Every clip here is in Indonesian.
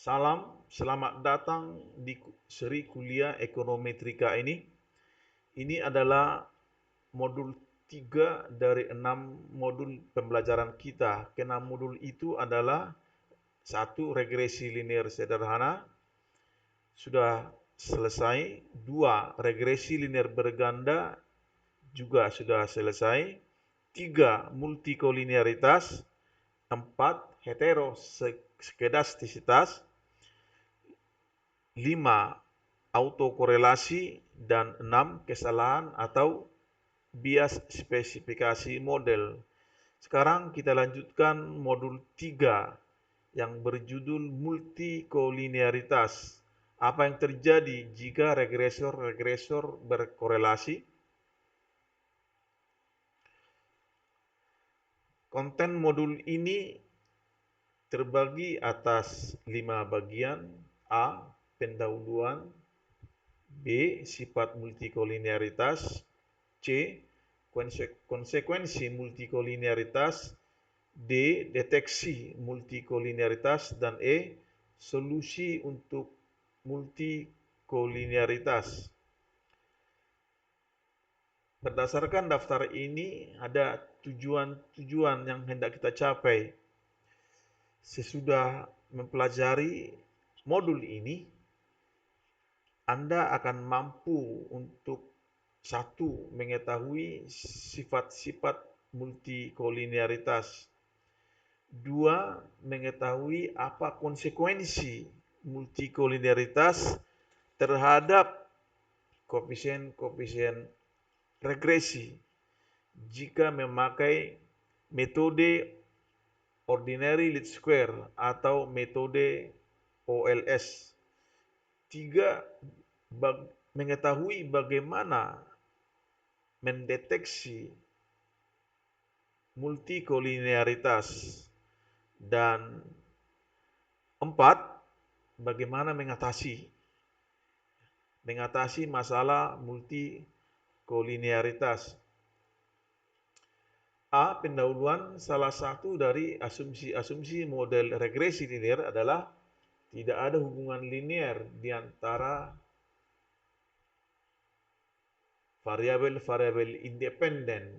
Salam, selamat datang di seri kuliah Ekonometrika ini. Ini adalah modul 3 dari 6 modul pembelajaran kita. Keenam modul itu adalah satu, regresi linear sederhana, sudah selesai. Dua, regresi linear berganda, juga sudah selesai. Tiga, multikolinearitas. Empat, heteroskedastisitas. 5. Autokorelasi, dan 6. Kesalahan atau bias spesifikasi model. Sekarang kita lanjutkan modul 3 yang berjudul multikolinearitas. Apa yang terjadi jika regresor-regresor berkorelasi? Konten modul ini terbagi atas 5 bagian. A. Pendahuluan. B. Sifat multikolinearitas. C. Konsekuensi multikolinearitas. D. Deteksi multikolinearitas. Dan E. Solusi untuk multikolinearitas. Berdasarkan daftar ini ada tujuan-tujuan yang hendak kita capai. Sesudah mempelajari modul ini, Anda akan mampu untuk satu, mengetahui sifat-sifat multikolinearitas. Dua, mengetahui apa konsekuensi multikolinearitas terhadap koefisien-koefisien regresi jika memakai metode ordinary least square atau metode OLS. Tiga, mengetahui bagaimana mendeteksi multikolinearitas. Dan empat, bagaimana mengatasi masalah multikolinearitas. A. Pendahuluan. Salah satu dari asumsi-asumsi model regresi linear adalah tidak ada hubungan linear di antara variabel-variabel independen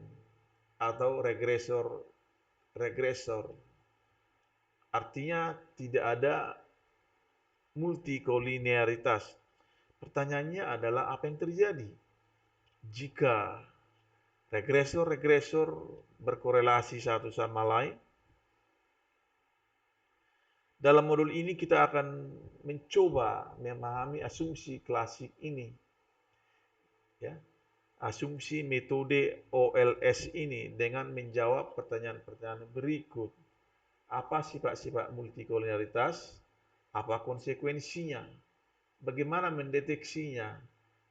atau regresor. Artinya tidak ada multikolinearitas. Pertanyaannya adalah apa yang terjadi jika regresor-regresor berkorelasi satu sama lain? Dalam modul ini kita akan mencoba memahami asumsi klasik ini. Ya, asumsi metode OLS ini dengan menjawab pertanyaan-pertanyaan berikut. Apa sifat-sifat multikolinearitas? Apa konsekuensinya? Bagaimana mendeteksinya?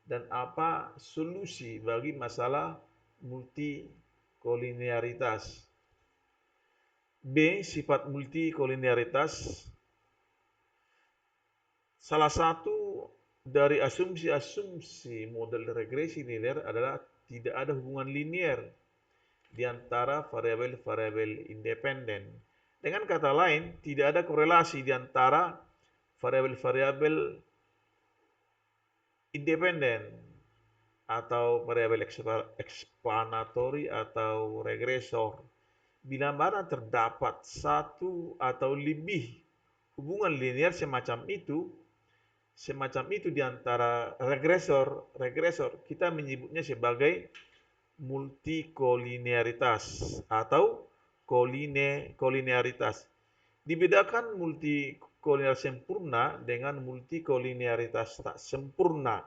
Dan apa solusi bagi masalah multikolinearitas? B. Sifat multikolinearitas. Salah satu dari asumsi-asumsi model regresi linear adalah tidak ada hubungan linear di antara variabel-variabel independen. Dengan kata lain, tidak ada korelasi di antara variabel-variabel independen atau variabel explanatory atau regresor. Bila mana terdapat satu atau lebih hubungan linear semacam itu di antara regresor, kita menyebutnya sebagai multikolinearitas atau kolinearitas. Dibedakan multikolinearitas sempurna dengan multikolinearitas tak sempurna.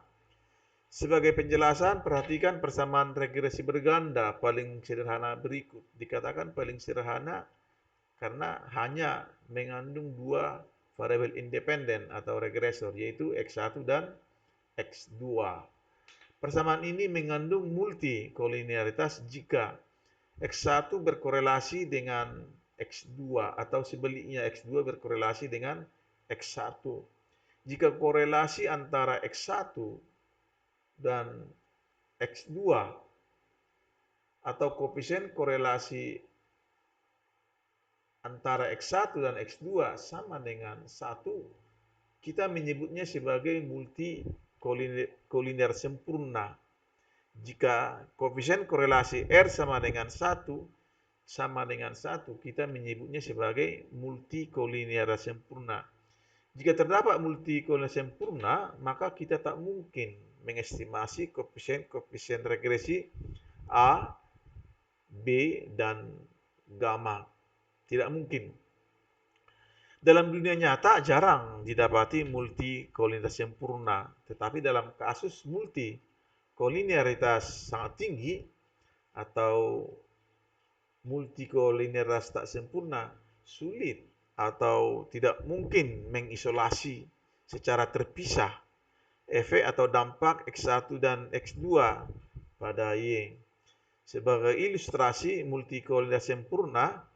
Sebagai penjelasan, perhatikan persamaan regresi berganda paling sederhana berikut. Dikatakan paling sederhana karena hanya mengandung dua variabel independen atau regresor, yaitu X1 dan X2. Persamaan ini mengandung multikolinearitas jika X1 berkorelasi dengan X2 atau sebaliknya X2 berkorelasi dengan X1. Jika korelasi antara X1 dan X2 atau koefisien korelasi antara X1 dan X2 sama dengan 1, kita menyebutnya sebagai multikolinear sempurna. Jika koefisien korelasi R sama dengan 1, kita menyebutnya sebagai multikolinear sempurna. Jika terdapat multikolinear sempurna, maka kita tak mungkin mengestimasi koefisien regresi A, B, dan gamma. Tidak mungkin. Dalam dunia nyata jarang didapati multikolinearitas sempurna, tetapi dalam kasus multikolinearitas sangat tinggi atau multikolinearitas tak sempurna, sulit atau tidak mungkin mengisolasi secara terpisah efek atau dampak X1 dan X2 pada Y. Sebagai ilustrasi multikolinearitas sempurna,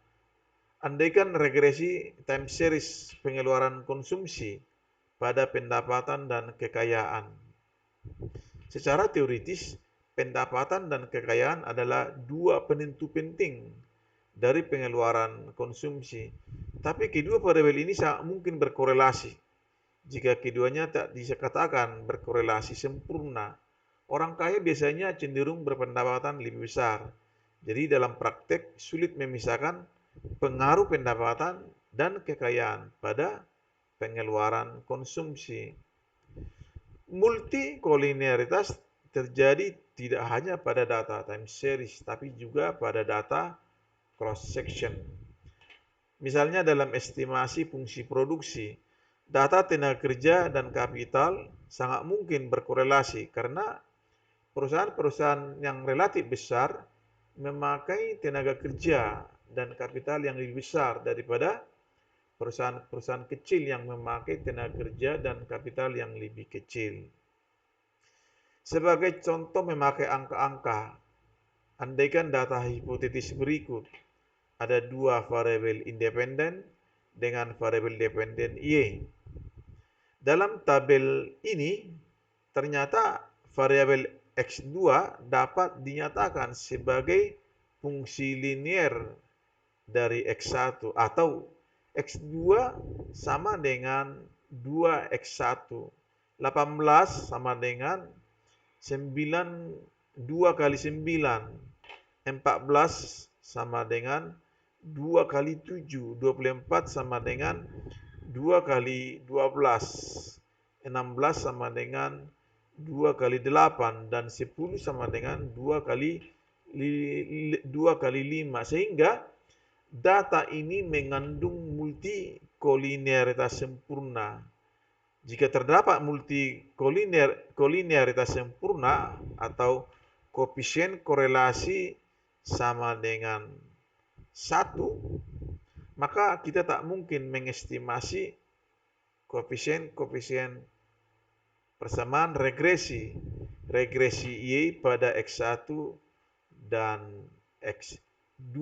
andaikan regresi time series pengeluaran konsumsi pada pendapatan dan kekayaan. Secara teoritis, pendapatan dan kekayaan adalah dua penentu penting dari pengeluaran konsumsi. Tapi kedua variabel ini sangat mungkin berkorelasi. Jika keduanya tak dikatakan berkorelasi sempurna, orang kaya biasanya cenderung berpendapatan lebih besar. Jadi dalam praktek sulit memisahkan pengaruh pendapatan dan kekayaan pada pengeluaran konsumsi. Multikolinearitas terjadi tidak hanya pada data time series, tapi juga pada data cross section. Misalnya dalam estimasi fungsi produksi, data tenaga kerja dan kapital sangat mungkin berkorelasi karena perusahaan-perusahaan yang relatif besar memakai tenaga kerja dan kapital yang lebih besar daripada perusahaan-perusahaan kecil yang memakai tenaga kerja dan kapital yang lebih kecil. Sebagai contoh memakai angka-angka, andaikan data hipotetis berikut. Ada dua variabel independen dengan variabel dependen Y. Dalam tabel ini, ternyata variabel X2 dapat dinyatakan sebagai fungsi linier dari X1 atau X2 sama dengan 2X1. 18 sama dengan 2 kali 9. 14 sama dengan 2 kali 7. 24 sama dengan 2 kali 12. 16 sama dengan 2 kali 8. Dan 10 sama dengan 2 kali 5. Sehingga data ini mengandung multikolinearitas sempurna. Jika terdapat multikolinearitas sempurna atau koefisien korelasi sama dengan 1, maka kita tak mungkin mengestimasi koefisien persamaan regresi Y pada X1 dan X2.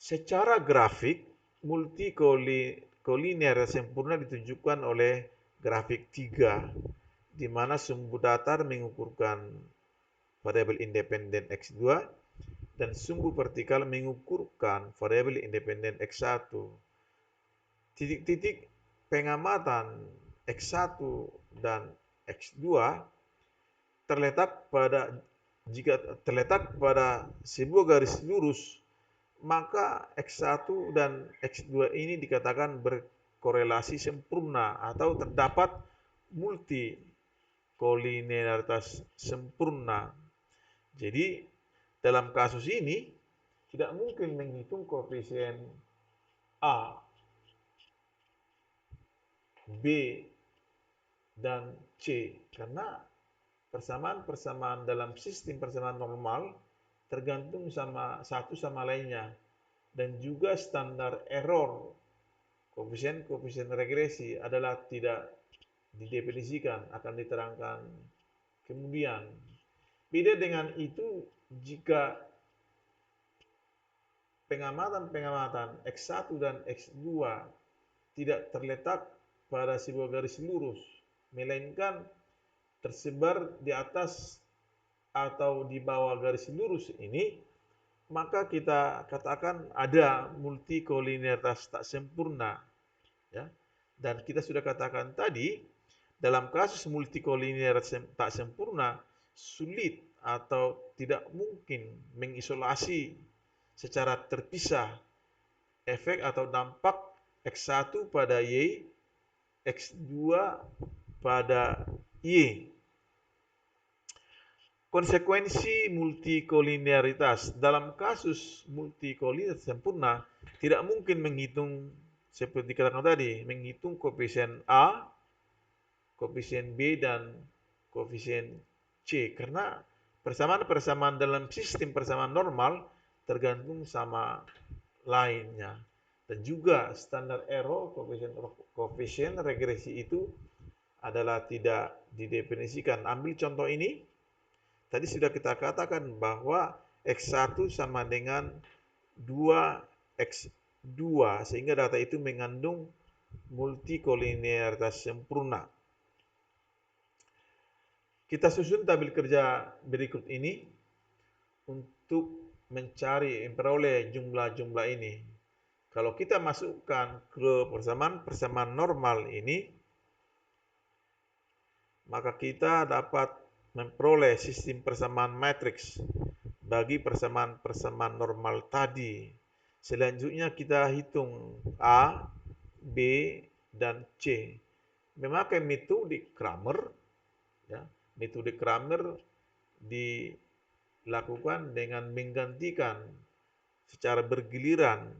Secara grafik, multikolinearitas sempurna ditunjukkan oleh grafik 3, di mana sumbu datar mengukurkan variabel independen X2 dan sumbu vertikal mengukurkan variabel independen X1. Titik-titik pengamatan X1 dan X2 jika terletak pada sebuah garis lurus, maka X1 dan X2 ini dikatakan berkorelasi sempurna atau terdapat multikolinearitas sempurna. Jadi dalam kasus ini tidak mungkin menghitung koefisien A, B, dan C karena persamaan-persamaan dalam sistem persamaan normal tergantung satu sama lainnya, dan juga standar error koefisien regresi adalah tidak didefinisikan, akan diterangkan kemudian. Beda dengan itu, jika pengamatan X1 dan X2 tidak terletak pada sebuah garis lurus, melainkan tersebar di atas atau di bawah garis lurus ini, maka kita katakan ada multikolinearitas tak sempurna. Ya. Dan kita sudah katakan tadi, dalam kasus multikolinear tak sempurna, sulit atau tidak mungkin mengisolasi secara terpisah efek atau dampak X1 pada Y, X2 pada Y. Konsekuensi multikolinearitas. Dalam kasus multikolinearitas sempurna, tidak mungkin menghitung, seperti katakan tadi, menghitung koefisien A, koefisien B, dan koefisien C. Karena persamaan-persamaan dalam sistem persamaan normal tergantung sama lainnya. Dan juga standar error, koefisien regresi itu adalah tidak didefinisikan. Ambil contoh ini. Tadi sudah kita katakan bahwa X1 sama dengan 2X2, sehingga data itu mengandung multikolinearitas sempurna. Kita susun tabel kerja berikut ini untuk memperoleh jumlah-jumlah ini. Kalau kita masukkan ke persamaan normal ini, maka kita dapat memperoleh sistem persamaan matriks bagi persamaan-persamaan normal tadi. Selanjutnya kita hitung A, B, dan C. Memakai metode Cramer, ya, metode Cramer dilakukan dengan menggantikan secara bergiliran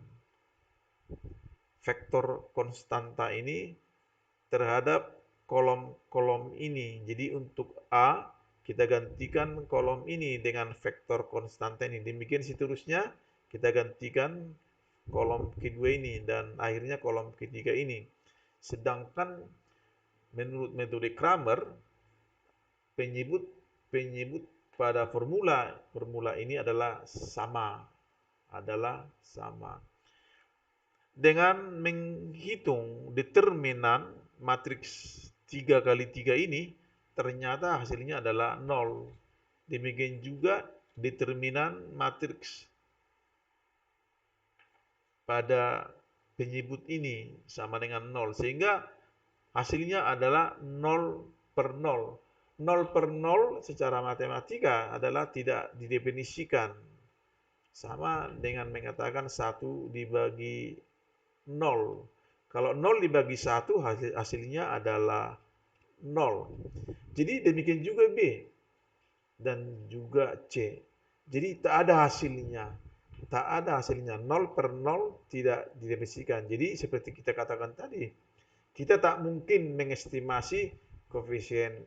vektor konstanta ini terhadap kolom-kolom ini. Jadi untuk A, kita gantikan kolom ini dengan vektor konstanta ini. Demikian seterusnya, kita gantikan kolom kedua ini, dan akhirnya kolom ketiga ini. Sedangkan menurut metode Cramer, penyebut pada formula ini adalah sama. Dengan menghitung determinan matriks 3 kali 3 ini, ternyata hasilnya adalah 0. Demikian juga determinan matriks pada penyebut ini sama dengan 0. Sehingga hasilnya adalah 0 per 0. 0 per 0 secara matematika adalah tidak didefinisikan. Sama dengan mengatakan 1 dibagi 0. Kalau 0 dibagi 1, hasilnya adalah 0. Jadi demikian juga B dan juga C. Jadi tak ada hasilnya. 0 per 0 tidak didefinisikan. Jadi seperti kita katakan tadi, kita tak mungkin mengestimasi koefisien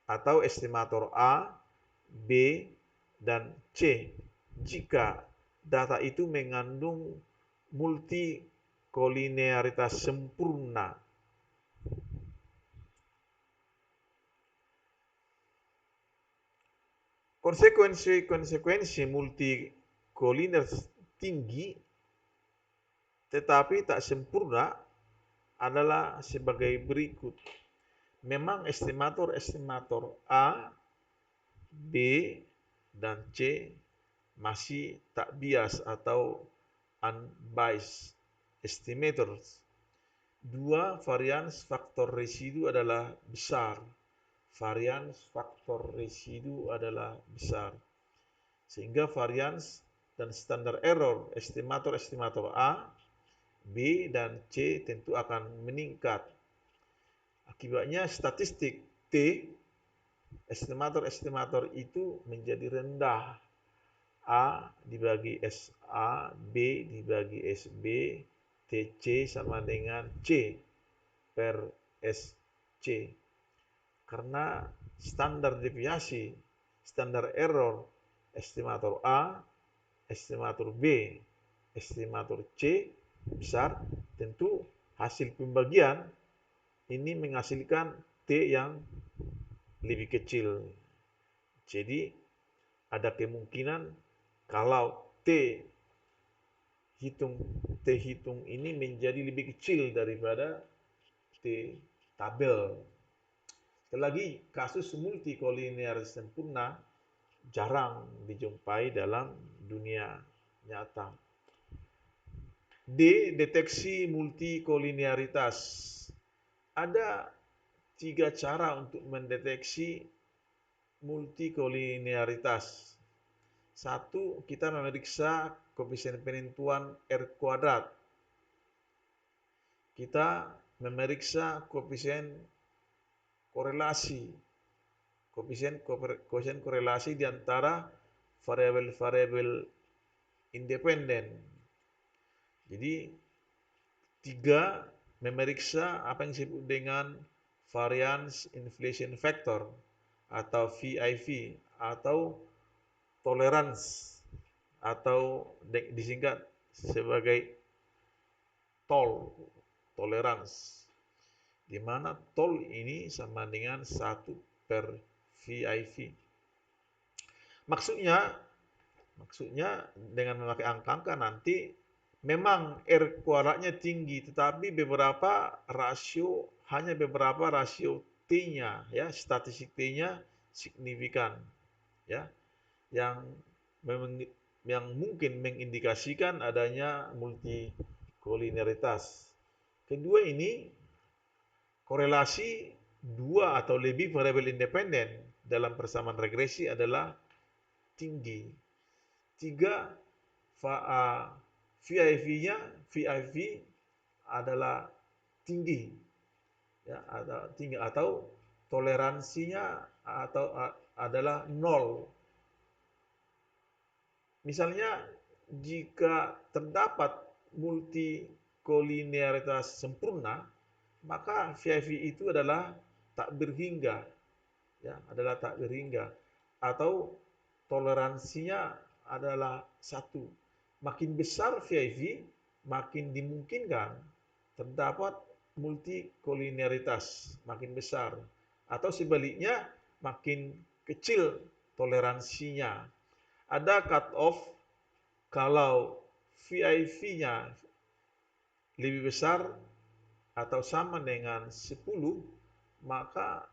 atau estimator A, B, dan C jika data itu mengandung multikolinearitas sempurna. Konsekuensi multikolinearitas tinggi tetapi tak sempurna adalah sebagai berikut. Memang estimator A, B, dan C masih tak bias atau unbiased estimators. Dua, varians faktor residu adalah besar. Sehingga varians dan standar error estimator A, B, dan C tentu akan meningkat. Akibatnya statistik T, estimator itu menjadi rendah. A dibagi SA, B dibagi SB, TC sama dengan C per SC. Karena standar deviasi, standar error, estimator A, estimator B, estimator C besar, tentu hasil pembagian ini menghasilkan T yang lebih kecil. Jadi ada kemungkinan kalau T hitung ini menjadi lebih kecil daripada T tabel. Sekali lagi, kasus multikolinear sempurna jarang dijumpai dalam dunia nyata. D. Deteksi multikolinearitas. Ada 3 cara untuk mendeteksi multikolinearitas. Satu, kita memeriksa koefisien penentuan R kuadrat. Kita memeriksa koefisien korelasi. Koefisien korelasi di antara variabel-variabel independen. Jadi, 3, memeriksa apa yang disebut dengan variance inflation factor atau VIV atau tolerance atau disingkat sebagai TOL, tolerance, di mana TOL ini sama dengan 1/VIV. Maksudnya dengan memakai angka-angka nanti memang R kuadratnya tinggi, tetapi hanya beberapa rasio T-nya, ya, statistik T-nya signifikan, ya, yang mungkin mengindikasikan adanya multikolinearitas. Kedua ini, korelasi 2 atau lebih variabel independen dalam persamaan regresi adalah tinggi. 3, VIV adalah tinggi, ya, atau toleransinya adalah 0. Misalnya, jika terdapat multikolinearitas sempurna, maka VIV itu adalah tak berhingga, ya, atau toleransinya adalah 1. Makin besar VIV, makin dimungkinkan terdapat multikolinearitas, makin besar. Atau sebaliknya, makin kecil toleransinya. Ada cut-off kalau VIV-nya lebih besar atau sama dengan 10, maka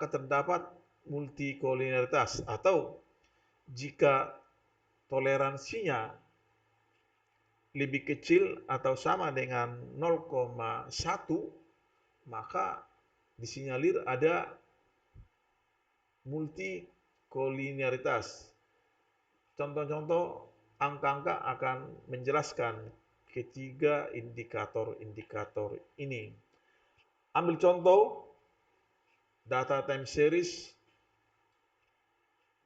terdapat multikolinearitas. Atau jika toleransinya lebih kecil atau sama dengan 0,1, maka disinyalir ada multikolinearitas. Contoh-contoh angka-angka akan menjelaskan ketiga indikator-indikator ini. Ambil contoh data time series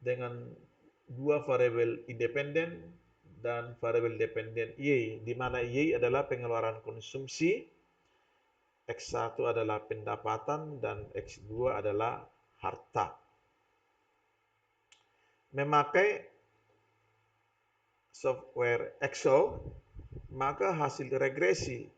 dengan 2 variabel independen dan variabel dependen Y, di mana Y adalah pengeluaran konsumsi, X1 adalah pendapatan, dan X2 adalah harta. Memakai software Excel, maka hasil regresi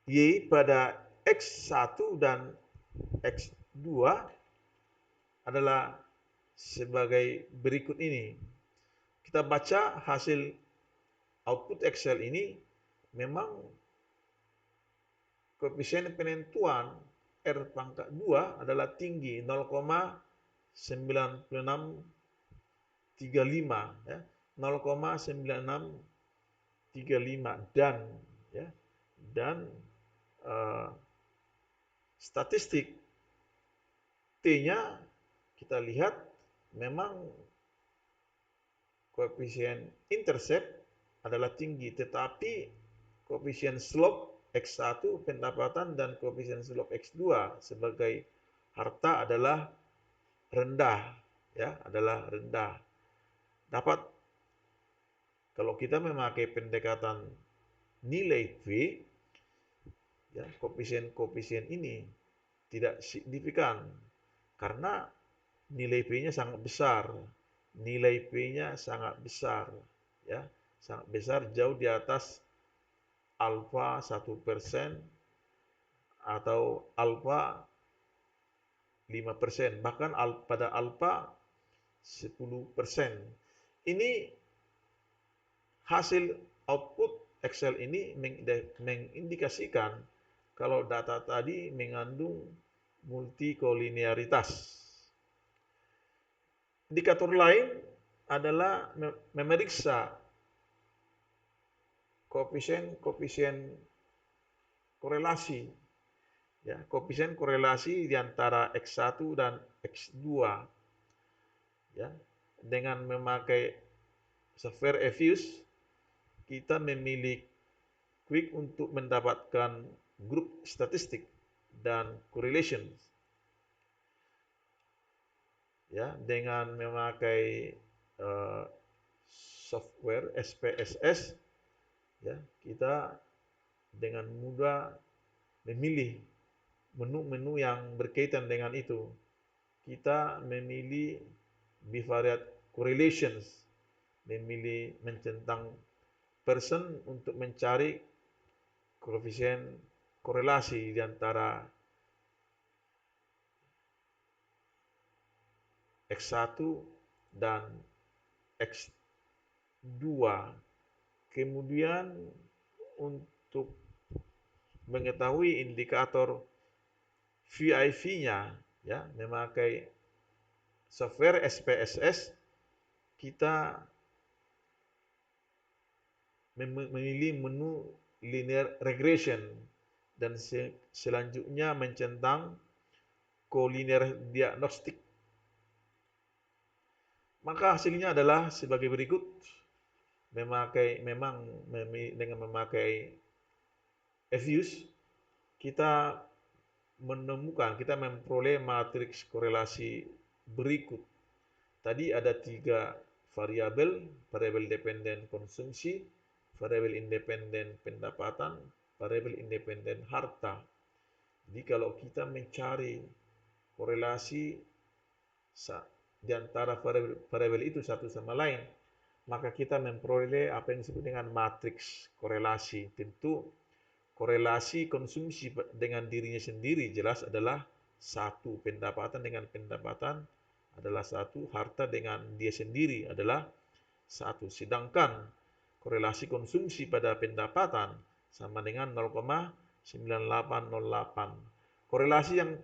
Y pada X1 dan X2 adalah sebagai berikut ini. Kita baca hasil output Excel ini, memang koefisien penentuan R⁻² adalah tinggi, 0,9635, ya, 0,9635, dan statistik T-nya kita lihat memang koefisien intercept adalah tinggi, tetapi koefisien slope X1 pendapatan dan koefisien slope X2 sebagai harta adalah rendah, ya, Dapat, kalau kita memakai pendekatan nilai V, ya, koefisien ini tidak signifikan karena nilai P-nya sangat besar. Ya, sangat besar, jauh di atas alfa 1% atau alfa 5%, bahkan pada alfa 10%. Ini hasil output Excel ini mengindikasikan kalau data tadi mengandung multikolinearitas. Indikator lain adalah memeriksa koefisien korelasi, ya, koefisien korelasi di antara X1 dan X2, ya. Dengan memakai software Evius, kita memilih Quick untuk mendapatkan grup statistik dan correlation, ya, dengan memakai software SPSS, ya, kita dengan mudah memilih menu-menu yang berkaitan dengan itu. Kita memilih bivariate correlations, memilih mencentang person untuk mencari koefisien korelasi di antara X1 dan X2. Kemudian untuk mengetahui indikator VIV-nya, ya, memakai software SPSS, kita memilih menu linear regression dan selanjutnya mencentang collinear diagnostic. Maka hasilnya adalah sebagai berikut. Dengan memakai Evius, kita memperoleh matriks korelasi berikut. Tadi ada 3 variabel: variabel dependen konsumsi, variabel independen pendapatan, variabel independen harta. Jadi kalau kita mencari korelasi di antara variabel itu satu sama lain, maka kita memperoleh apa yang disebut dengan matriks korelasi. Tentu korelasi konsumsi dengan dirinya sendiri jelas adalah satu, pendapatan dengan pendapatan adalah satu, harta dengan dia sendiri adalah satu. Sedangkan korelasi konsumsi pada pendapatan sama dengan 0,9808. Korelasi yang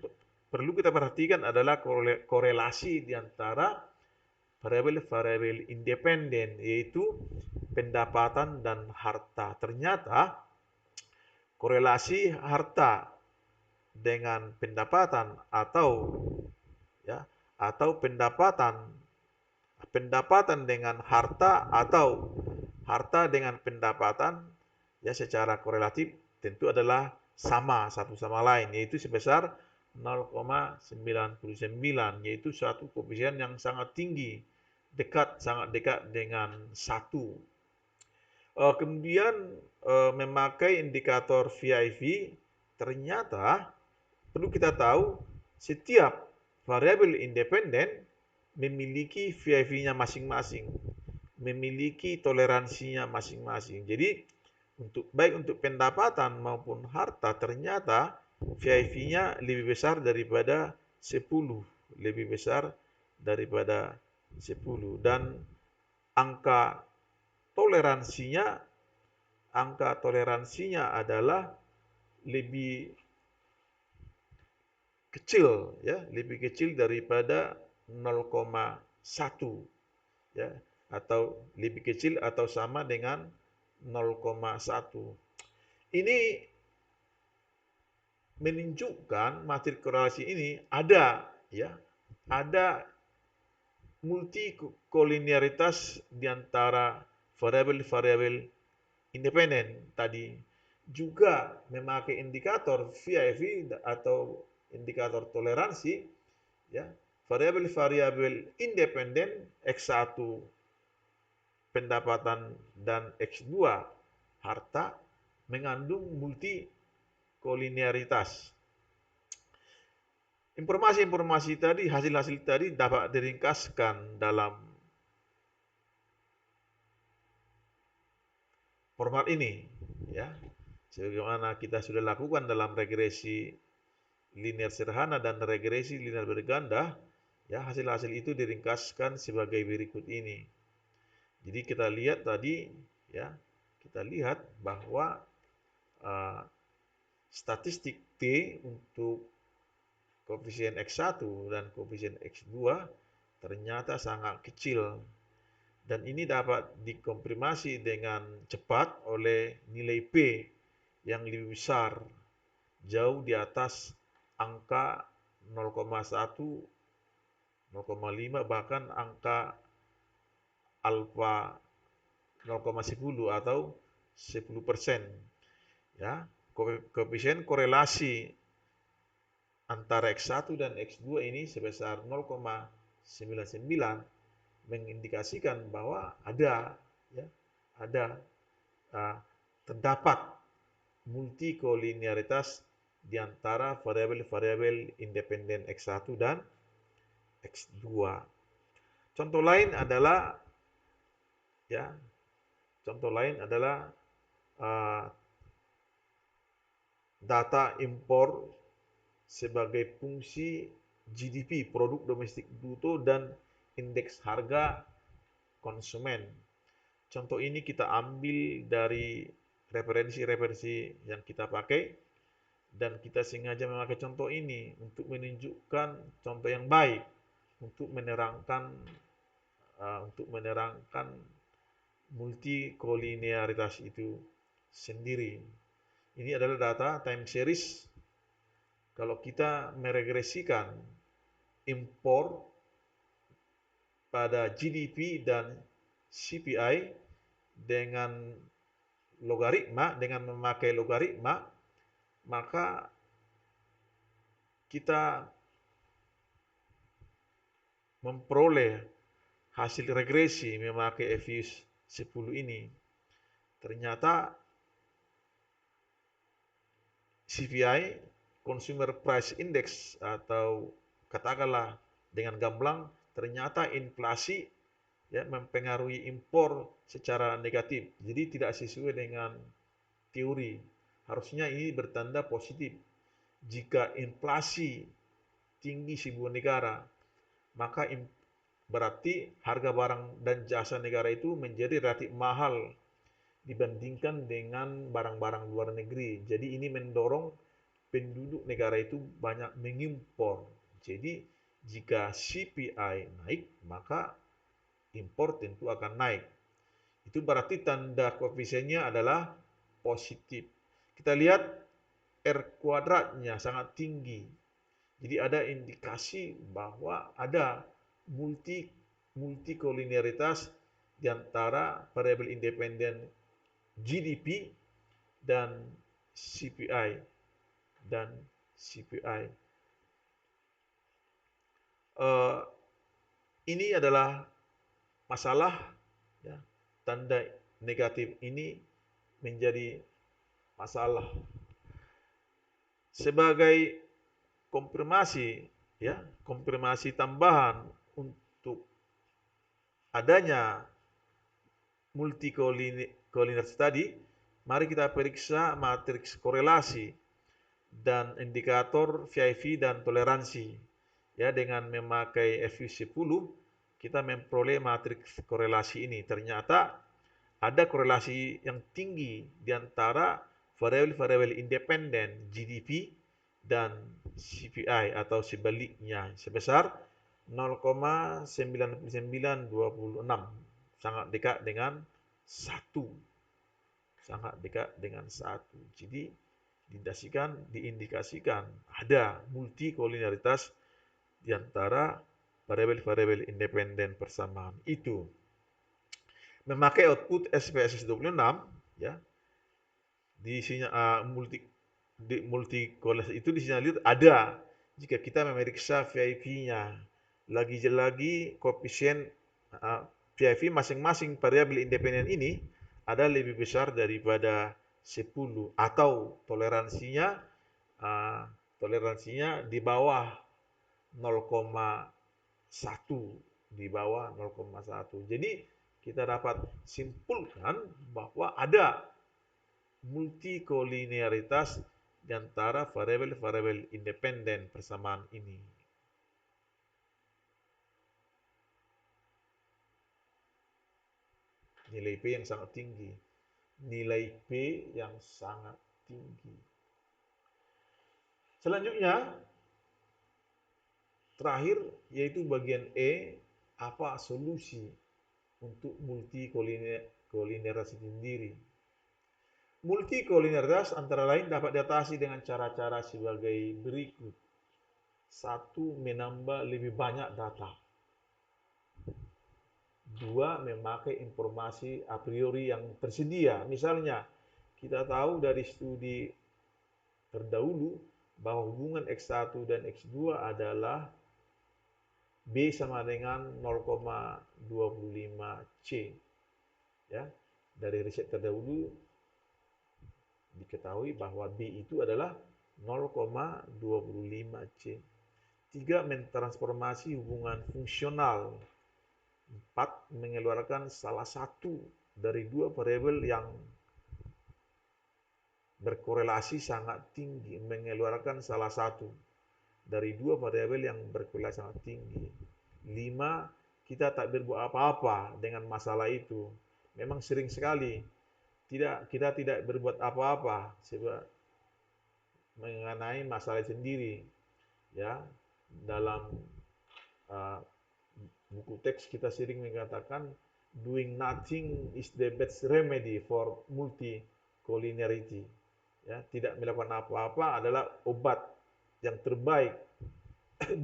perlu kita perhatikan adalah korelasi di antara variabel-variabel independen, yaitu pendapatan dan harta. Ternyata korelasi harta dengan pendapatan atau pendapatan dengan harta atau harta dengan pendapatan, ya, secara korelatif tentu adalah sama satu sama lain, yaitu sebesar 0,99, yaitu suatu koefisien yang sangat tinggi, sangat dekat dengan 1. Kemudian memakai indikator VIV, ternyata perlu kita tahu setiap variabel independen memiliki VIV-nya masing-masing, memiliki toleransinya masing-masing. Jadi baik untuk pendapatan maupun harta, ternyata VIV-nya lebih besar daripada 10, lebih besar daripada 10, dan angka toleransinya adalah lebih kecil, ya, lebih kecil daripada 0,1, ya, atau lebih kecil atau sama dengan 0,1. Ini menunjukkan matriks korelasi ini ada, ya, ada multikolinearitas di antara variabel-variabel independen tadi. Juga memakai indikator VIV atau indikator toleransi, ya, variabel-variabel independen X1 pendapatan dan X2 harta mengandung multikolinearitas. Informasi-informasi tadi, hasil-hasil tadi dapat diringkaskan dalam format ini, ya. Sebagaimana kita sudah lakukan dalam regresi linear sederhana dan regresi linear berganda, ya, hasil-hasil itu diringkaskan sebagai berikut ini. Jadi kita lihat tadi, ya, kita lihat bahwa statistik T untuk koefisien X1 dan koefisien X2 ternyata sangat kecil. Dan ini dapat dikonfirmasi dengan cepat oleh nilai P yang lebih besar, jauh di atas angka 0,1, 0,5, bahkan angka alfa 0,10 atau 10%. Ya, koefisien korelasi antara X1 dan X2 ini sebesar 0,99 mengindikasikan bahwa ada, ya, terdapat multikolinearitas di antara variabel-variabel independen X1 dan X2. Contoh lain adalah, ya, data impor sebagai fungsi GDP, produk domestik bruto, dan indeks harga konsumen. Contoh ini kita ambil dari referensi-referensi yang kita pakai, dan kita sengaja memakai contoh ini untuk menunjukkan contoh yang baik untuk menerangkan multikolinearitas itu sendiri. Ini adalah data time series. Kalau kita meregresikan impor pada GDP dan CPI dengan memakai logaritma, maka kita memperoleh hasil regresi memakai FIUS 10 ini. Ternyata CPI, Consumer Price Index, atau katakanlah dengan gamblang, ternyata inflasi, ya, mempengaruhi impor secara negatif. Jadi tidak sesuai dengan teori. Harusnya ini bertanda positif. Jika inflasi tinggi sebuah negara, maka berarti harga barang dan jasa negara itu menjadi relatif mahal dibandingkan dengan barang-barang luar negeri. Jadi ini mendorong penduduk negara itu banyak mengimpor. Jadi jika CPI naik, maka impor tentu akan naik. Itu berarti tanda koefisiennya adalah positif. Kita lihat R kuadratnya sangat tinggi. Jadi ada indikasi bahwa ada multikolinearitas di antara variabel independen GDP dan CPI Ini adalah masalah, ya, tanda negatif ini menjadi masalah. Sebagai konfirmasi tambahan untuk adanya multikolinearitas tadi, mari kita periksa matriks korelasi dan indikator VIV dan toleransi. Ya, dengan memakai FIUS 10, kita memperoleh matriks korelasi ini. Ternyata ada korelasi yang tinggi di antara variabel-variabel independen GDP dan CPI atau sebaliknya sebesar 0,9926, sangat dekat dengan 1. Jadi diindikasikan ada multikolinearitas di antara variabel-variabel independen persamaan itu. Memakai output SPSS 26, ya, di multikolinearitas itu disinyalir ada jika kita memeriksa VIV-nya. Lagi-lagi koefisien VIV masing-masing variabel independen ini ada lebih besar daripada 10 atau toleransinya di bawah 0,1, Jadi kita dapat simpulkan bahwa ada multikolinearitas di antara variabel-variabel independen persamaan ini. Nilai P yang sangat tinggi. Selanjutnya, terakhir, yaitu bagian E, apa solusi untuk multikolinialitas sendiri. Multikolinialitas antara lain dapat diatasi dengan cara-cara sebagai berikut. Satu, menambah lebih banyak data. Dua, memakai informasi a priori yang tersedia. Misalnya, kita tahu dari studi terdahulu bahwa hubungan X1 dan X2 adalah B sama dengan 0,25C. Ya, dari riset terdahulu diketahui bahwa B itu adalah 0,25C. 3. Mentransformasi hubungan fungsional. 4. Mengeluarkan salah satu dari dua variabel yang berkorelasi sangat tinggi. Mengeluarkan salah satu dari dua variabel yang berkorelasi sangat tinggi. 5. Kita tak berbuat apa-apa dengan masalah itu. Memang sering sekali kita tidak berbuat apa-apa sebab mengenai masalah sendiri. Ya, dalam buku teks kita sering mengatakan doing nothing is the best remedy for multicollinearity. Ya, tidak melakukan apa-apa adalah obat yang terbaik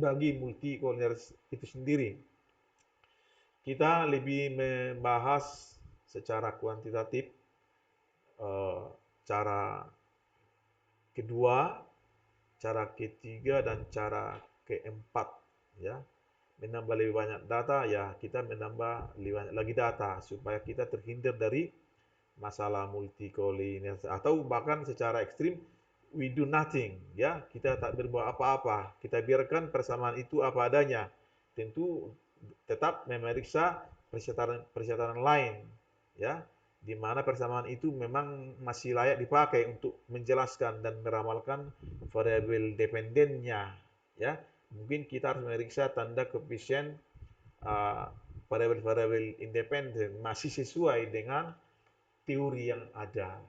bagi multicollinearity itu sendiri. Kita lebih membahas secara kuantitatif cara kedua, cara ketiga, dan cara keempat. Ya, menambah lebih banyak data, ya kita menambah lebih banyak lagi data supaya kita terhindar dari masalah multikolinialitas, atau bahkan secara ekstrim we do nothing, ya kita tak berbuat apa-apa, kita biarkan persamaan itu apa adanya. Tentu tetap memeriksa persyaratan lain, ya di mana persamaan itu memang masih layak dipakai untuk menjelaskan dan meramalkan variabel dependennya. Ya, mungkin kita harus memeriksa tanda koefisien variabel-variabel independen masih sesuai dengan teori yang ada.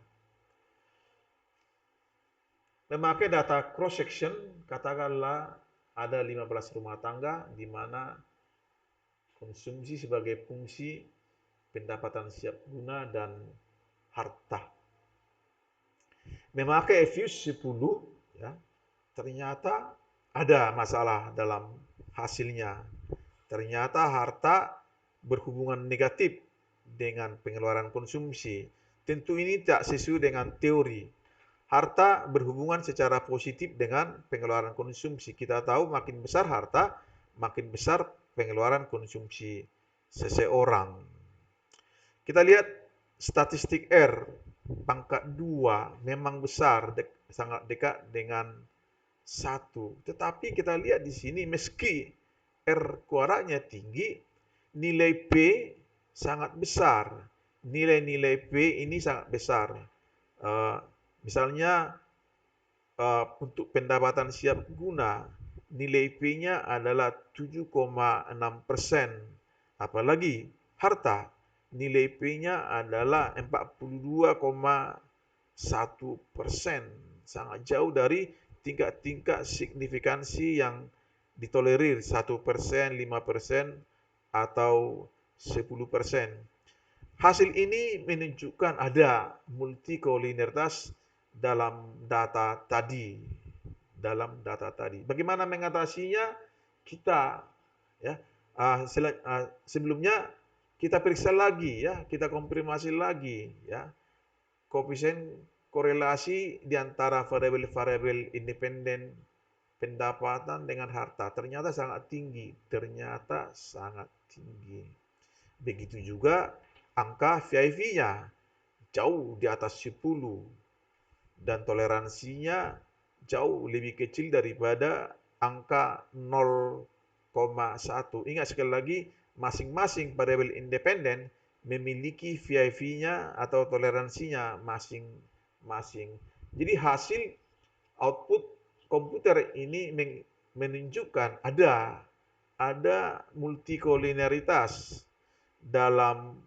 Memakai data cross section, katakanlah ada 15 rumah tangga di mana konsumsi sebagai fungsi pendapatan siap guna dan harta. Memakai Fuse 10, ya, ternyata ada masalah dalam hasilnya. Ternyata harta berhubungan negatif dengan pengeluaran konsumsi. Tentu ini tidak sesuai dengan teori. Harta berhubungan secara positif dengan pengeluaran konsumsi. Kita tahu makin besar harta, makin besar pengeluaran konsumsi seseorang. Kita lihat statistik R, pangkat 2 memang besar, sangat dekat dengan 1. Tetapi kita lihat di sini meski R kuadratnya tinggi, nilai P sangat besar. Nilai-nilai P ini sangat besar. Misalnya untuk pendapatan siap guna, nilai P-nya adalah 7,6%. Apalagi harta, nilai P-nya adalah 42,1%. Sangat jauh dari tingkat-tingkat signifikansi yang ditolerir, 1%, 5%, atau 10%. Hasil ini menunjukkan ada multikolinialitas dalam data tadi. Bagaimana mengatasinya? Kita, ya, sebelumnya kita periksa lagi, ya, kita konfirmasi lagi, ya, koefisien korelasi di antara variabel-variabel independen pendapatan dengan harta ternyata sangat tinggi. Begitu juga angka VIV-nya jauh di atas 10 dan toleransinya jauh lebih kecil daripada angka 0,1. Ingat sekali lagi, masing-masing variabel independen memiliki VIV-nya atau toleransinya masing-masing. Jadi hasil output komputer ini menunjukkan ada multikolinialitas dalam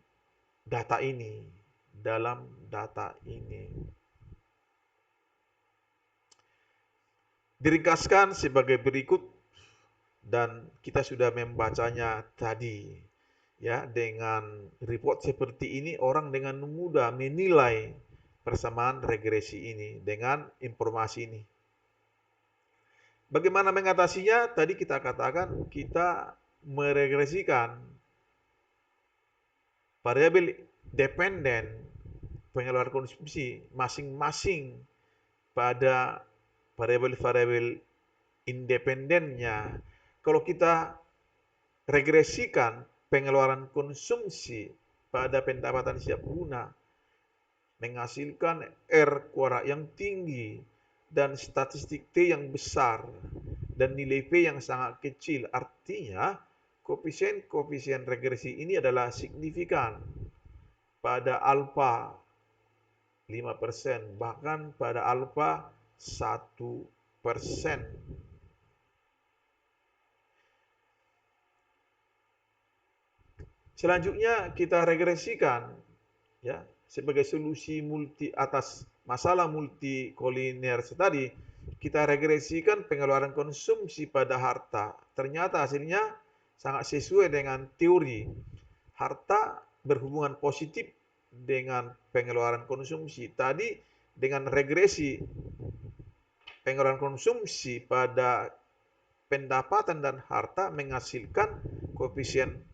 data ini. Diringkaskan sebagai berikut dan kita sudah membacanya tadi. Ya, dengan report seperti ini orang dengan mudah menilai persamaan regresi ini dengan informasi ini. Bagaimana mengatasinya? Tadi kita katakan kita meregresikan variabel dependen pengeluaran konsumsi masing-masing pada variabel-variabel independennya. Kalau kita regresikan pengeluaran konsumsi pada pendapatan siap guna, menghasilkan R kuadrat yang tinggi dan statistik T yang besar dan nilai P yang sangat kecil. Artinya, koefisien regresi ini adalah signifikan pada alfa 5%, bahkan pada alfa 1%. Selanjutnya kita regresikan ya sebagai solusi atas masalah multikolinear tadi, kita regresikan pengeluaran konsumsi pada harta. Ternyata hasilnya sangat sesuai dengan teori. Harta berhubungan positif dengan pengeluaran konsumsi. Tadi dengan regresi pengeluaran konsumsi pada pendapatan dan harta menghasilkan koefisien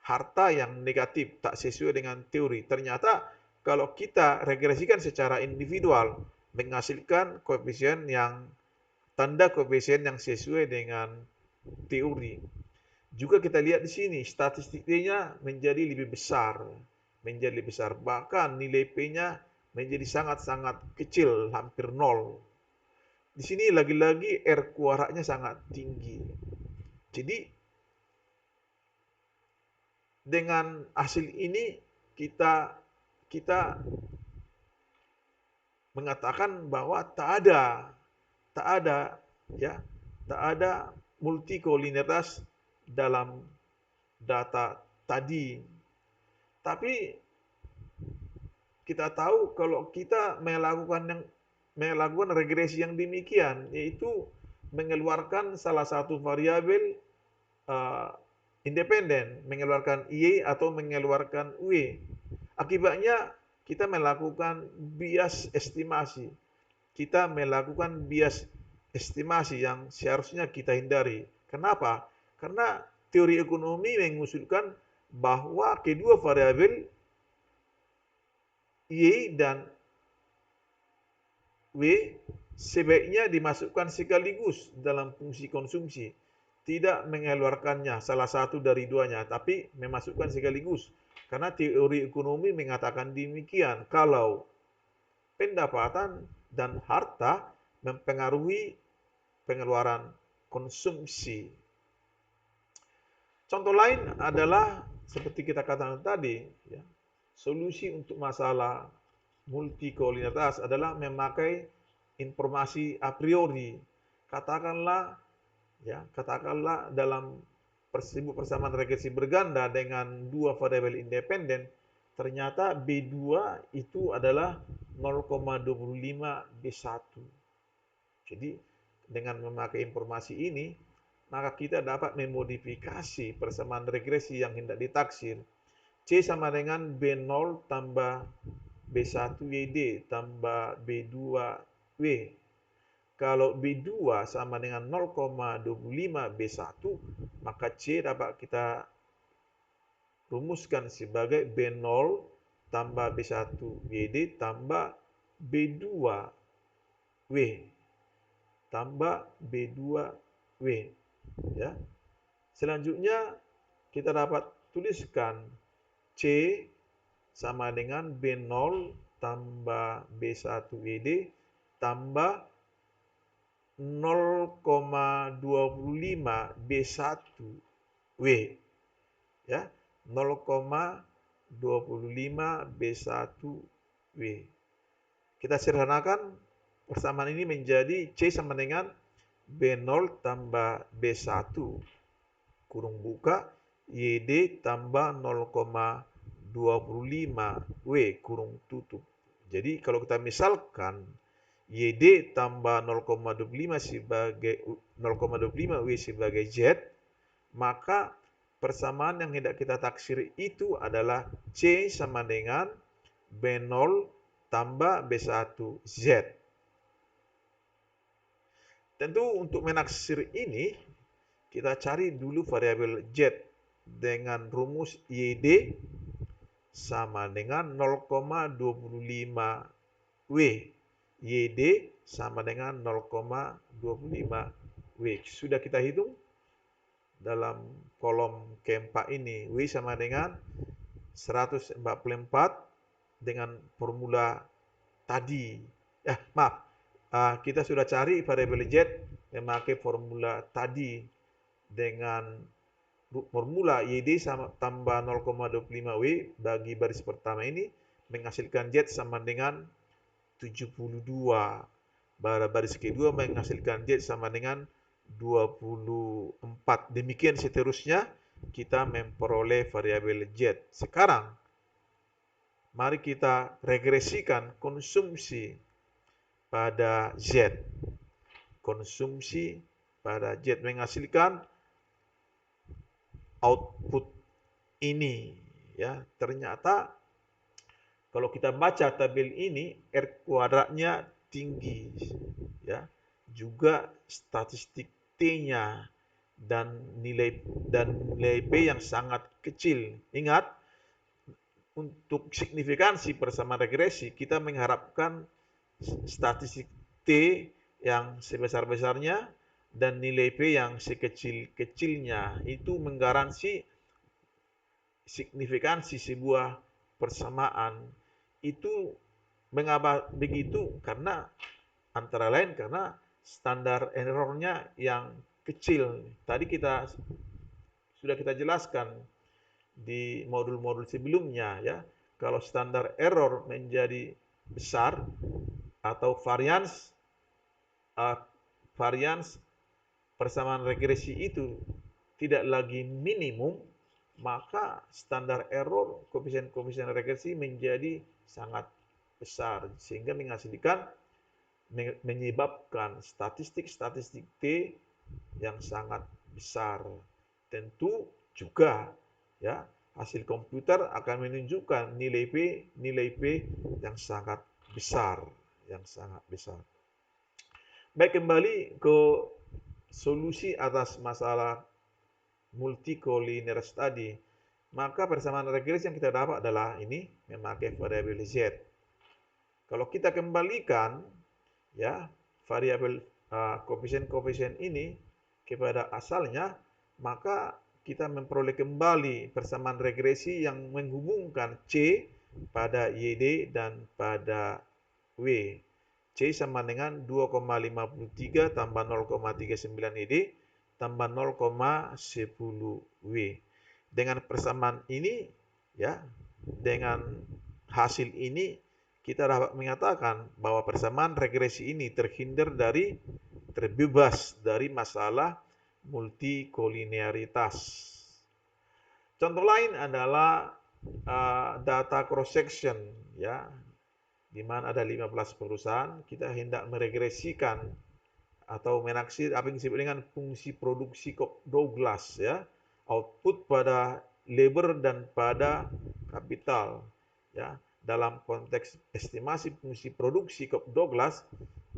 harta yang negatif, tak sesuai dengan teori. Ternyata kalau kita regresikan secara individual, menghasilkan koefisien yang tanda koefisien yang sesuai dengan teori. Juga kita lihat di sini, statistiknya menjadi lebih besar. Bahkan nilai P-nya menjadi sangat-sangat kecil, hampir nol. Di sini lagi-lagi R kuadratnya sangat tinggi. Jadi dengan hasil ini kita mengatakan bahwa tak ada multikolinearitas dalam data tadi. Tapi kita tahu kalau kita melakukan regresi yang demikian, yaitu mengeluarkan salah satu variabel independen, mengeluarkan Y atau mengeluarkan W. Akibatnya kita melakukan bias estimasi. Yang seharusnya kita hindari. Kenapa? Karena teori ekonomi mengusulkan bahwa kedua variabel Y dan W sebaiknya dimasukkan sekaligus dalam fungsi konsumsi. Tidak mengeluarkannya salah satu dari duanya, tapi memasukkan sekaligus. Karena teori ekonomi mengatakan demikian, kalau pendapatan dan harta mempengaruhi pengeluaran konsumsi. Contoh lain adalah seperti kita katakan tadi, ya, solusi untuk masalah multikolinearitas adalah memakai informasi a priori. Katakanlah dalam persamaan regresi berganda dengan dua variabel independen, ternyata B2 itu adalah 0,25 B1. Jadi dengan memakai informasi ini, maka kita dapat memodifikasi persamaan regresi yang hendak ditaksir. C sama dengan B0 tambah B1 YD tambah B2 W. Kalau B2 sama dengan 0,25 B1, maka C dapat kita rumuskan sebagai B0 tambah B1 YD tambah B2 W tambah B2 W. Ya. Selanjutnya kita dapat tuliskan C sama dengan B0 tambah B1 WD tambah 0,25 B1 W. Ya, 0,25 B1 W. Kita sederhanakan persamaan ini menjadi C sama dengan B0 tambah B1 kurung buka YD tambah 0,25 W kurung tutup. Jadi kalau kita misalkan YD tambah 0,25 sebagai 0,25W sebagai Z, maka persamaan yang hendak kita taksir itu adalah C sama dengan B0 tambah B1 Z. Tentu untuk menaksir ini, kita cari dulu variabel Z dengan rumus YD sama dengan 0,25W. YD sama dengan 0,25W. Sudah kita hitung dalam kolom keempat ini. W sama dengan 144 dengan formula tadi. Kita sudah cari variabel Z memakai formula tadi dengan formula YD sama tambah 0,25W bagi baris pertama ini menghasilkan Z sama dengan 72. Baris kedua menghasilkan Z sama dengan 24. Demikian seterusnya kita memperoleh variabel Z. Sekarang mari kita regresikan konsumsi pada Z. Konsumsi pada Z menghasilkan output ini, ya. Ternyata kalau kita baca tabel ini, R kuadratnya tinggi, ya. Juga statistik T-nya dan nilai P yang sangat kecil. Ingat, untuk signifikansi persamaan regresi kita mengharapkan statistik T yang sebesar-besarnya dan nilai P yang sekecil-kecilnya. Itu menggaransi signifikansi sebuah persamaan. Itu mengapa begitu? Karena antara lain karena standar errornya yang kecil. Tadi sudah kita jelaskan di modul-modul sebelumnya, ya. Kalau standar error menjadi besar atau varians persamaan regresi itu tidak lagi minimum, maka standar error koefisien regresi menjadi sangat besar sehingga menyebabkan statistik T yang sangat besar. Tentu juga, ya, hasil komputer akan menunjukkan nilai P yang sangat besar, Baik, kembali ke solusi atas masalah multikolinear tadi. Maka persamaan regresi yang kita dapat adalah ini memakai variabel Z. Kalau kita kembalikan, ya, variabel koefisien ini kepada asalnya, maka kita memperoleh kembali persamaan regresi yang menghubungkan C pada YD dan pada W. C sama dengan 2,53 tambah 0,39 YD tambah 0,10 W. Dengan persamaan ini, ya, dengan hasil ini kita dapat mengatakan bahwa persamaan regresi ini terbebas dari masalah multikolinearitas. Contoh lain adalah data cross section, ya, di mana ada 15 perusahaan, kita hendak meregresikan atau menaksir apa yang disebut dengan fungsi produksi Cobb-Douglas, ya, output pada labor dan pada kapital, ya. Dalam konteks estimasi fungsi produksi Cobb-Douglas,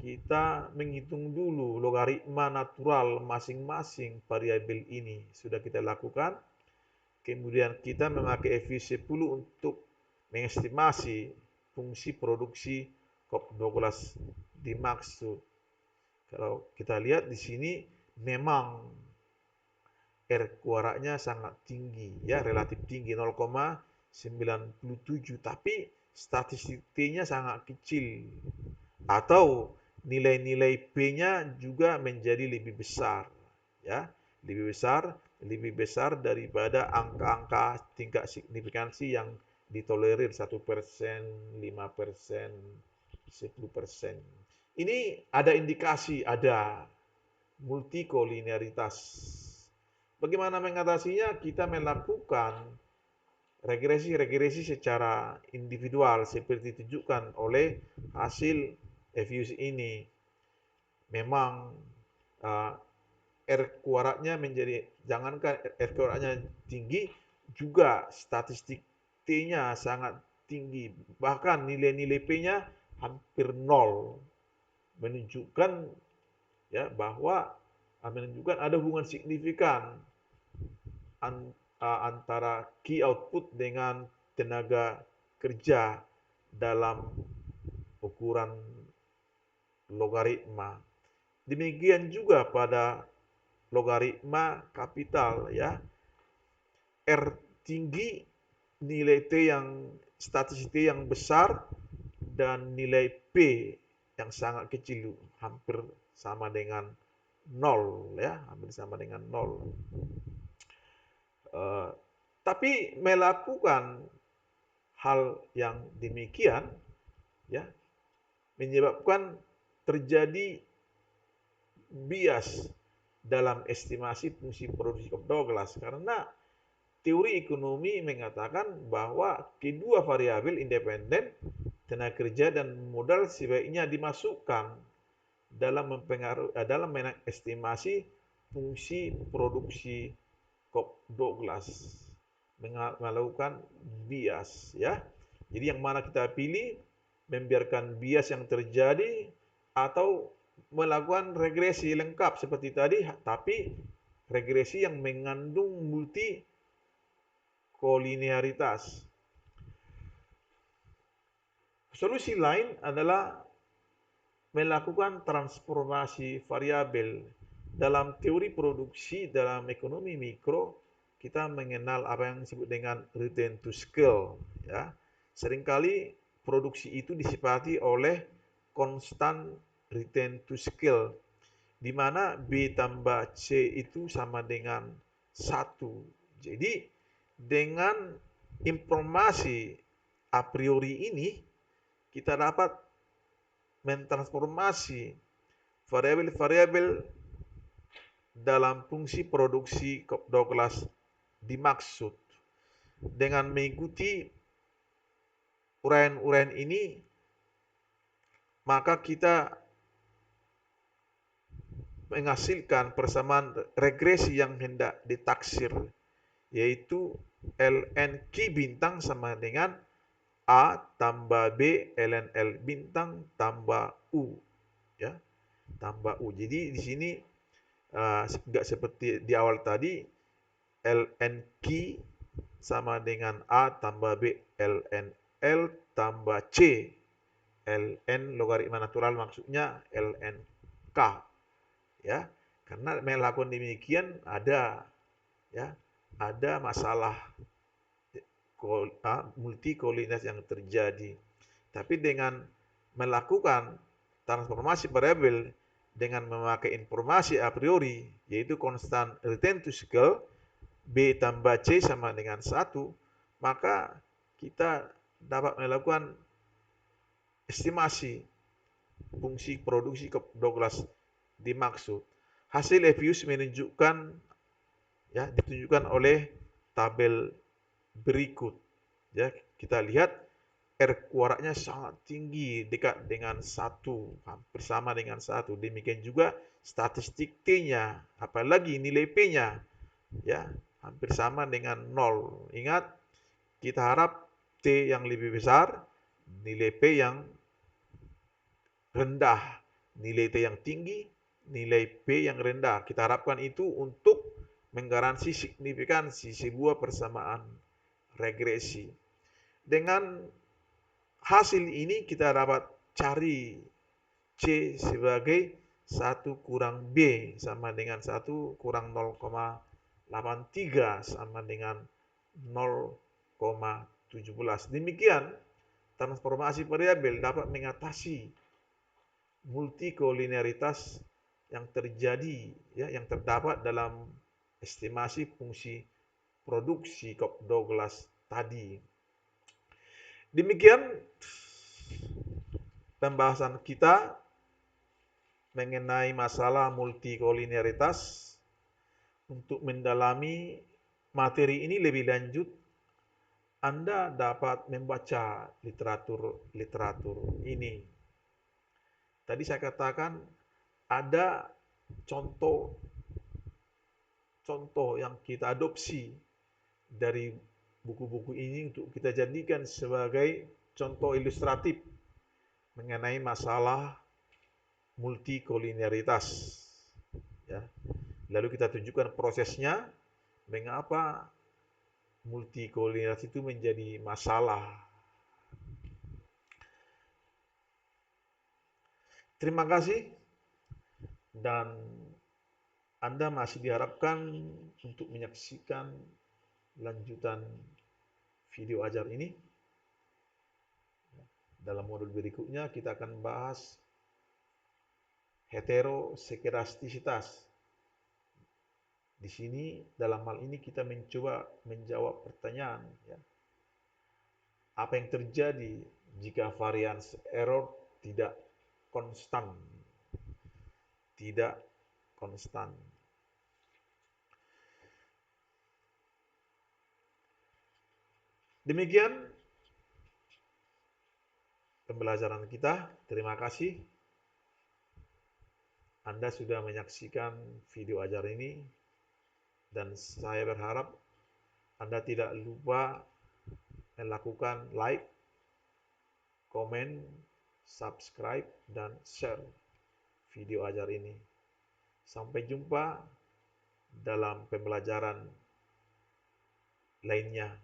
kita menghitung dulu logaritma natural masing-masing variabel ini. Sudah kita lakukan. Kemudian kita memakai FV10 untuk mengestimasi fungsi produksi Cobb-Douglas dimaksud. Kalau kita lihat di sini memang R kuadratnya sangat tinggi, ya, relatif tinggi 0,97, tapi statistik T-nya sangat kecil atau nilai-nilai P-nya juga menjadi lebih besar, ya, lebih besar daripada angka-angka tingkat signifikansi yang ditolerir 1%, 5%, 10%. Ini ada indikasi ada multikolinearitas. Bagaimana mengatasinya? Kita melakukan regresi secara individual seperti ditunjukkan oleh hasil FUS ini. Memang R kuadratnya menjadi, jangankan R kuadratnya tinggi, juga statistik T-nya sangat tinggi. Bahkan nilai-nilai P-nya hampir nol. Menunjukkan ya bahwa menunjukkan ada hubungan signifikan antara key output dengan tenaga kerja dalam ukuran logaritma. Demikian juga pada logaritma kapital ya. R tinggi, nilai T yang statistik T yang besar, dan nilai P yang sangat kecil, hampir sama dengan nol ya, hampir sama dengan nol. Tapi melakukan hal yang demikian ya menyebabkan terjadi bias dalam estimasi fungsi produksi Douglas, karena teori ekonomi mengatakan bahwa kedua variabel independen, tenaga kerja dan modal, sebaiknya dimasukkan dalam mengestimasi fungsi produksi Douglas, melakukan bias ya. Jadi yang mana kita pilih, membiarkan bias yang terjadi atau melakukan regresi lengkap seperti tadi, tapi regresi yang mengandung multi kolinearitas. Solusi lain adalah melakukan transformasi variabel. Dalam teori produksi, dalam ekonomi mikro, kita mengenal apa yang disebut dengan return to scale. Ya. Seringkali produksi itu disifati oleh konstan return to scale, di mana B tambah C itu sama dengan 1. Jadi dengan informasi a priori ini, kita dapat mentransformasi variabel-variabel dalam fungsi produksi Douglas dimaksud. Dengan mengikuti uraian-uraian ini, maka kita menghasilkan persamaan regresi yang hendak ditaksir, yaitu ln Q bintang sama dengan A tambah B ln L bintang tambah U ya, tambah U. Jadi di sini enggak seperti di awal tadi, ln Q sama dengan A tambah B ln L tambah C ln logaritma natural, maksudnya ln K ya. Karena melakukan demikian ada masalah multi kolinearitas yang terjadi. Tapi dengan melakukan transformasi variabel dengan memakai informasi a priori, yaitu konstan return to scale, B tambah C sama dengan 1, maka kita dapat melakukan estimasi fungsi produksi Douglas dimaksud. Hasil EPIUS menunjukkan ditunjukkan oleh tabel berikut. Ya, kita lihat R kuadratnya sangat tinggi, dekat dengan 1, hampir sama dengan 1. Demikian juga statistik T-nya, apalagi nilai P-nya, ya, hampir sama dengan 0. Ingat, kita harap T yang lebih besar, nilai P yang rendah, nilai T yang tinggi, nilai P yang rendah. Kita harapkan itu untuk menggaransi signifikansi sebuah persamaan regresi. Dengan hasil ini kita dapat cari C sebagai 1 kurang B sama dengan 1 kurang 0,83 sama dengan 0,17. Demikian transformasi variabel dapat mengatasi multikolinearitas yang terjadi yang terdapat dalam estimasi fungsi produksi Douglas tadi. Demikian pembahasan kita mengenai masalah multikolinearitas. Untuk mendalami materi ini lebih lanjut, Anda dapat membaca literatur ini. Tadi saya katakan ada contoh contoh yang kita adopsi dari buku-buku ini untuk kita jadikan sebagai contoh ilustratif mengenai masalah multikolinialitas. Ya. Lalu kita tunjukkan prosesnya, mengapa multikolinialitas itu menjadi masalah. Terima kasih, dan Anda masih diharapkan untuk menyaksikan lanjutan video ajar ini. Dalam modul berikutnya kita akan bahas heterosekidastisitas. Di sini dalam hal ini kita mencoba menjawab pertanyaan, ya, apa yang terjadi jika variance error tidak konstan, tidak konstan. Demikian pembelajaran kita. Terima kasih Anda sudah menyaksikan video ajar ini, dan saya berharap Anda tidak lupa melakukan like, komen, subscribe, dan share video ajar ini. Sampai jumpa dalam pembelajaran lainnya.